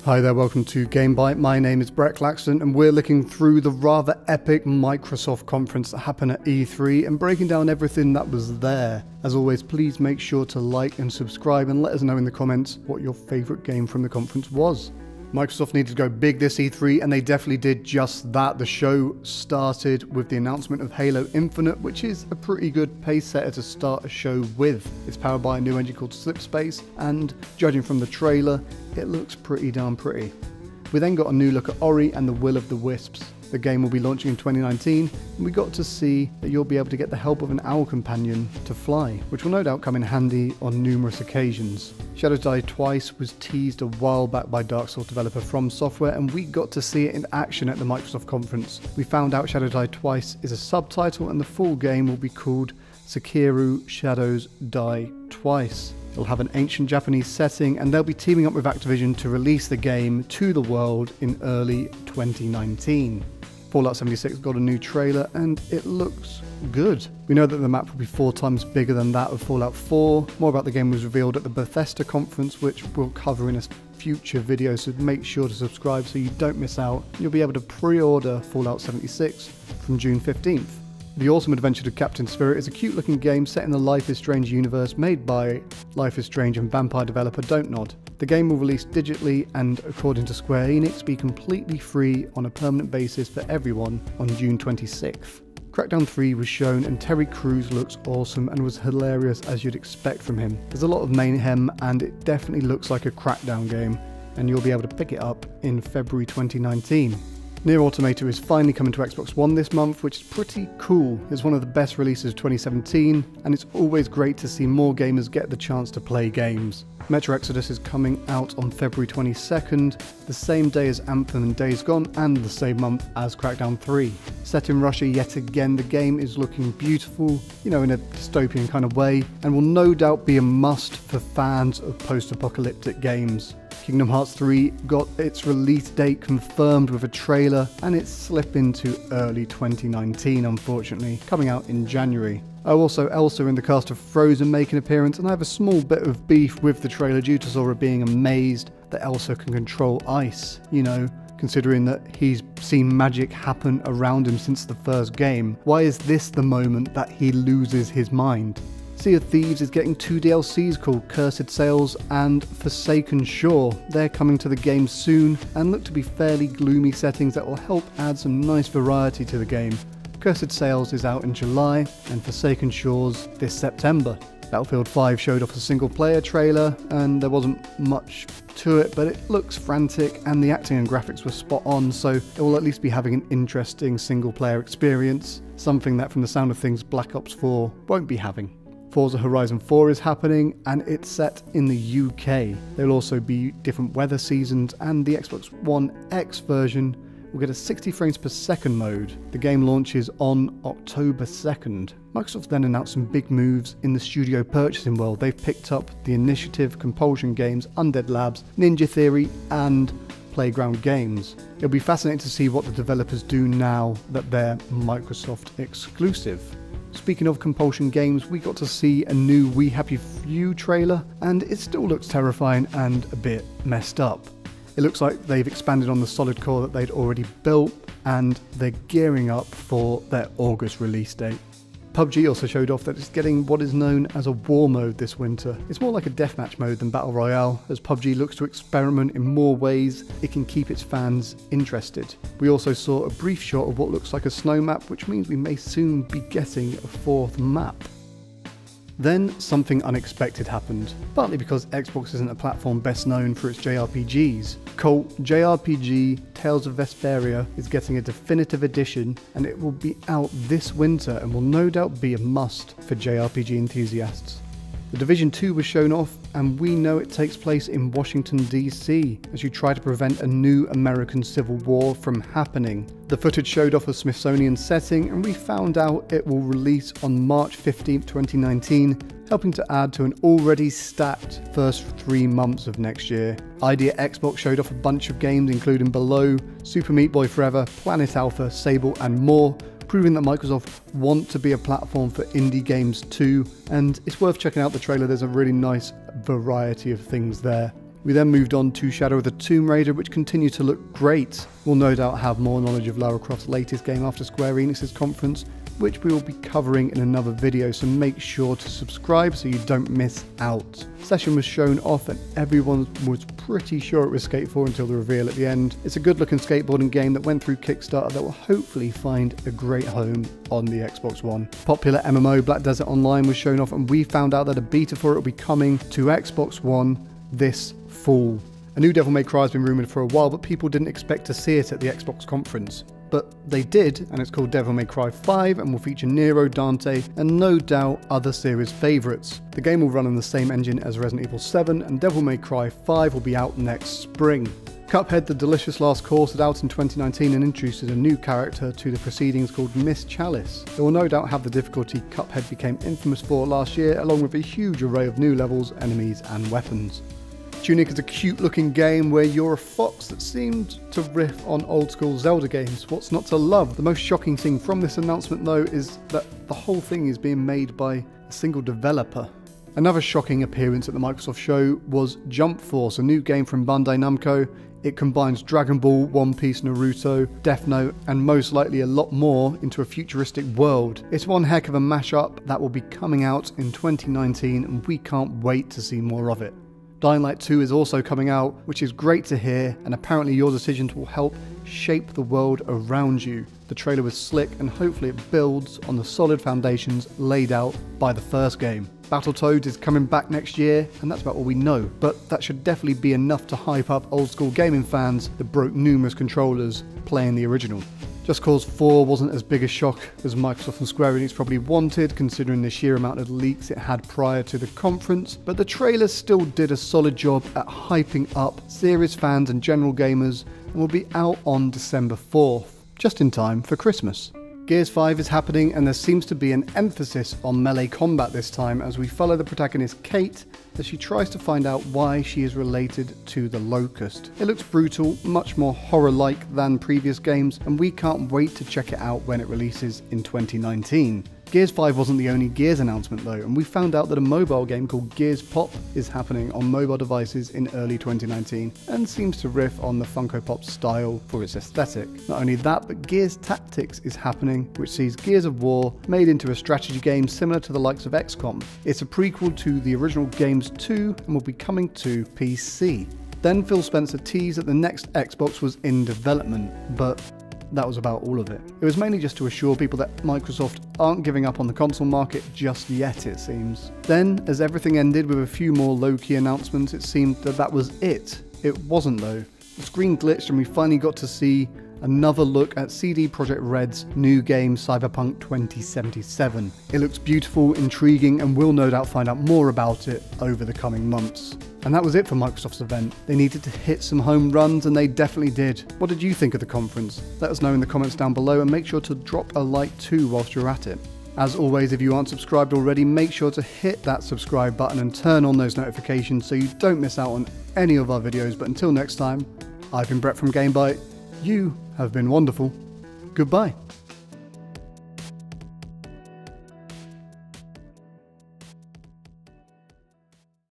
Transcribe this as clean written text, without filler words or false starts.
Hi there, welcome to GameBite. My name is Brett Claxton and we're looking through the rather epic Microsoft conference that happened at E3 and breaking down everything that was there. As always, please make sure to like and subscribe and let us know in the comments what your favourite game from the conference was. Microsoft needed to go big this E3 and they definitely did just that. The show started with the announcement of Halo Infinite, which is a pretty good pace setter to start a show with. It's powered by a new engine called Slipspace and judging from the trailer, it looks pretty darn pretty. We then got a new look at Ori and the Will of the Wisps. The game will be launching in 2019 and we got to see that you'll be able to get the help of an owl companion to fly, which will no doubt come in handy on numerous occasions. Shadows Die Twice was teased a while back by Dark Souls developer From Software and we got to see it in action at the Microsoft conference. We found out Shadows Die Twice is a subtitle and the full game will be called Sekiro Shadows Die Twice. It'll have an ancient Japanese setting and they'll be teaming up with Activision to release the game to the world in early 2019. Fallout 76 got a new trailer and it looks good. We know that the map will be 4 times bigger than that of Fallout 4. More about the game was revealed at the Bethesda conference, which we'll cover in a future video, so make sure to subscribe so you don't miss out. You'll be able to pre-order Fallout 76 from June 15th. The Awesome Adventures of Captain Spirit is a cute looking game set in the Life is Strange universe made by Life is Strange and vampire developer Dontnod. The game will release digitally and, according to Square Enix, be completely free on a permanent basis for everyone on June 26th. Crackdown 3 was shown and Terry Crews looks awesome and was hilarious as you'd expect from him. There's a lot of mayhem and it definitely looks like a Crackdown game and you'll be able to pick it up in February 2019. Nier Automata is finally coming to Xbox One this month, which is pretty cool. It's one of the best releases of 2017, and it's always great to see more gamers get the chance to play games. Metro Exodus is coming out on February 22nd, the same day as Anthem and Days Gone, and the same month as Crackdown 3. Set in Russia yet again, the game is looking beautiful, in a dystopian kind of way, and will no doubt be a must for fans of post-apocalyptic games. Kingdom Hearts 3 got its release date confirmed with a trailer and it's slipping to early 2019 unfortunately, coming out in January. Also Elsa in the cast of Frozen make an appearance and I have a small bit of beef with the trailer due to Sora being amazed that Elsa can control ice, considering that he's seen magic happen around him since the first game. Why is this the moment that he loses his mind? Sea of Thieves is getting 2 DLCs called Cursed Sails and Forsaken Shore. They're coming to the game soon and look to be fairly gloomy settings that will help add some nice variety to the game. Cursed Sails is out in July and Forsaken Shores this September. Battlefield 5 showed off a single player trailer and there wasn't much to it, but it looks frantic and the acting and graphics were spot on, so it will at least be having an interesting single player experience, something that from the sound of things Black Ops 4 won't be having. Forza Horizon 4 is happening and it's set in the UK. There'll also be different weather seasons and the Xbox One X version will get a 60 frames per second mode. The game launches on October 2nd. Microsoft then announced some big moves in the studio purchasing world. They've picked up The Initiative, Compulsion Games, Undead Labs, Ninja Theory and Playground Games. It'll be fascinating to see what the developers do now that they're Microsoft exclusive. Speaking of Compulsion Games, we got to see a new We Happy Few trailer and it still looks terrifying and a bit messed up. It looks like they've expanded on the solid core that they'd already built and they're gearing up for their August release date. PUBG also showed off that it's getting what is known as a war mode this winter. It's more like a deathmatch mode than Battle Royale, as PUBG looks to experiment in more ways it can keep its fans interested. We also saw a brief shot of what looks like a snow map, which means we may soon be getting a 4th map. Then something unexpected happened, partly because Xbox isn't a platform best known for its JRPGs. Cult JRPG Tales of Vesperia is getting a definitive edition and it will be out this winter and will no doubt be a must for JRPG enthusiasts. The Division 2 was shown off and we know it takes place in Washington DC as you try to prevent a new American Civil War from happening. The footage showed off a Smithsonian setting and we found out it will release on March 15th, 2019, helping to add to an already stacked first 3 months of next year. Idea Xbox showed off a bunch of games including Below, Super Meat Boy Forever, Planet Alpha, Sable and more, proving that Microsoft want to be a platform for indie games too, and it's worth checking out the trailer. There's a really nice variety of things there. We then moved on to Shadow of the Tomb Raider, which continued to look great. We'll no doubt have more knowledge of Lara Croft's latest game after Square Enix's conference, which we will be covering in another video, so make sure to subscribe so you don't miss out. Session was shown off and everyone was pretty sure it was Skate 4 until the reveal at the end. It's a good looking skateboarding game that went through Kickstarter that will hopefully find a great home on the Xbox One. Popular MMO Black Desert Online was shown off and we found out that a beta for it will be coming to Xbox One this fall. A new Devil May Cry has been rumoured for a while, but people didn't expect to see it at the Xbox conference. But they did, and it's called Devil May Cry 5 and will feature Nero, Dante, and no doubt other series favourites. The game will run on the same engine as Resident Evil 7, and Devil May Cry 5 will be out next spring. Cuphead: The Delicious Last Course is out in 2019 and introduces a new character to the proceedings called Miss Chalice. It will no doubt have the difficulty Cuphead became infamous for last year, along with a huge array of new levels, enemies, and weapons. Tunic is a cute looking game where you're a fox that seemed to riff on old school Zelda games. What's not to love? The most shocking thing from this announcement though is that the whole thing is being made by a single developer. Another shocking appearance at the Microsoft show was Jump Force, a new game from Bandai Namco. It combines Dragon Ball, One Piece, Naruto, Death Note, and most likely a lot more into a futuristic world. It's one heck of a mashup that will be coming out in 2019 and we can't wait to see more of it. Dying Light 2 is also coming out, which is great to hear, and apparently your decisions will help shape the world around you. The trailer was slick and hopefully it builds on the solid foundations laid out by the first game. Battletoads is coming back next year, and that's about all we know, but that should definitely be enough to hype up old school gaming fans that broke numerous controllers playing the original. Just Cause 4 wasn't as big a shock as Microsoft and Square Enix probably wanted, considering the sheer amount of leaks it had prior to the conference, but the trailer still did a solid job at hyping up series fans and general gamers, and will be out on December 4th, just in time for Christmas. Gears 5 is happening and there seems to be an emphasis on melee combat this time as we follow the protagonist Kate as she tries to find out why she is related to the Locust. It looks brutal, much more horror-like than previous games, and we can't wait to check it out when it releases in 2019. Gears 5 wasn't the only Gears announcement though, and we found out that a mobile game called Gears Pop is happening on mobile devices in early 2019 and seems to riff on the Funko Pop style for its aesthetic. Not only that, but Gears Tactics is happening, which sees Gears of War made into a strategy game similar to the likes of XCOM. It's a prequel to the original games 2 and will be coming to PC. Then Phil Spencer teased that the next Xbox was in development, but that was about all of it. It was mainly just to assure people that Microsoft aren't giving up on the console market just yet, it seems. Then, as everything ended with a few more low-key announcements, it seemed that that was it. It wasn't though. The screen glitched and we finally got to see another look at CD Projekt Red's new game Cyberpunk 2077. It looks beautiful, intriguing, and we'll no doubt find out more about it over the coming months. And that was it for Microsoft's event. They needed to hit some home runs and they definitely did. What did you think of the conference? Let us know in the comments down below and make sure to drop a like too whilst you're at it. As always, if you aren't subscribed already, make sure to hit that subscribe button and turn on those notifications so you don't miss out on any of our videos. But until next time, I've been Brett from Gamebyte. You have been wonderful. Goodbye.